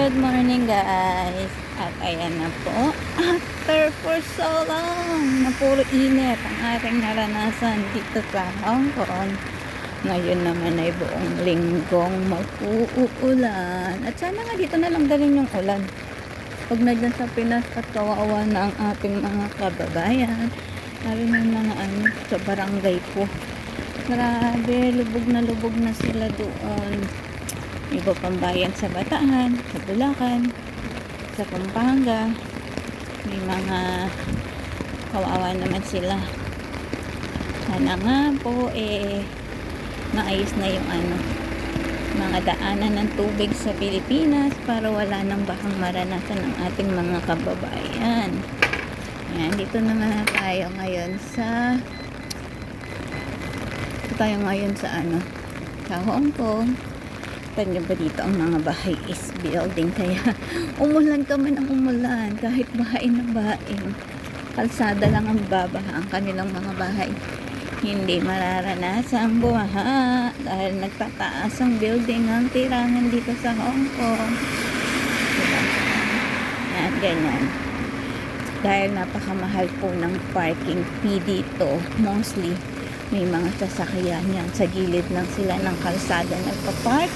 Good morning guys. At ayan na po. After for so long na puro init ang ating naranasan dito sa Hong Kong. Ngayon naman ay buong linggong mag-uulan. At sana nga dito na lang galing yung ulan. Pag na dyan sa Pinas at kawawa na ang ating mga kababayan. Lalo na yung mga sa barangay po. Grabe, lubog na sila doon. Iba pang bayan sa Bataan, sa Bulacan, sa Pampanga. May mga kawawa naman sila. Sana nga po maayos na yung mga daanan ng tubig sa Pilipinas para wala nang bahang maranasan ng ating mga kababayan. Ayan, dito naman tayo ngayon sa sa Hong Kong. Tanya ba dito ang mga bahay is building, kaya umulan ka man ang umulan, kahit bahain na bahain, kalsada lang ang babaha ang kanilang mga bahay, hindi mararanasan bumaha dahil nagtataas ang building ang tirangan dito sa Hong Kong, diba? Yan, ganyan, dahil napakamahal po ng parking fee dito. Mostly may mga sasakyan yan sa gilid lang sila ng kalsada nagpa-park.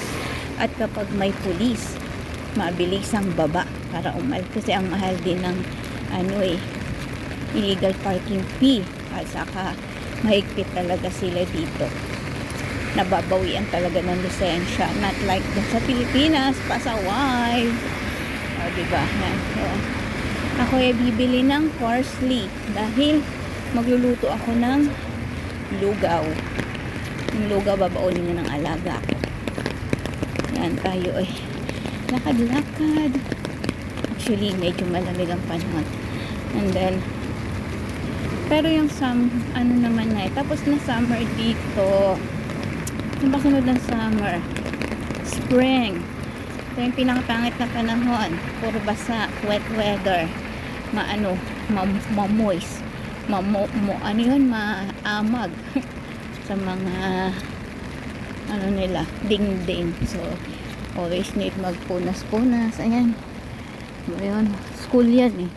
At kapag may pulis, mabilis ang baba para umalis kasi ang mahal din ng illegal parking fee. At saka mahigpit talaga sila dito. Nababawian talaga ng lisensya. Not like sa Pilipinas, pasaway. O, diba? So, ako ay bibili ng parsley dahil magluluto ako ng lugaw. Yung lugaw babaunin niya ng alaga ko. Yan tayo ay lakad-lakad. Actually medyo malamig ang panahon. And then pero yung naman na tapos na summer dito. Yung ba sunod ng summer? Spring. Ito yung pinakapangit na panahon. Puro basa, wet weather. Ma-moist. Maamag sa mga dingding. So always need magpunas-punas. Ayan, ayun, school yan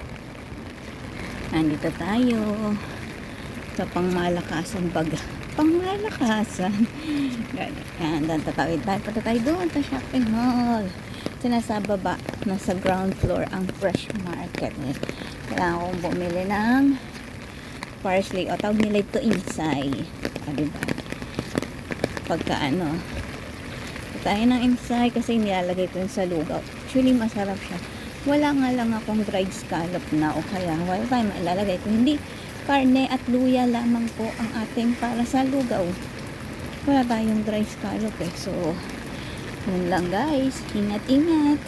nandito tayo sa pangmalakasan baga, pangmalakasan. Yan, tatawid tayo, punta tayo doon sa shopping mall. Nasa baba, nasa ground floor ang fresh market. Kailangan kong bumili ng parsley, o tawag nila ito insay. Diba? Pagka tayo ng insay kasi nilalagay ko yun sa lugaw. Actually masarap siya. Wala nga lang akong dried scallop na o kaya wala tayong ilalagay ko. Hindi, karne at luya lamang po ang ating para sa lugaw. Wala tayong dried scallop So yun lang guys, ingat-ingat.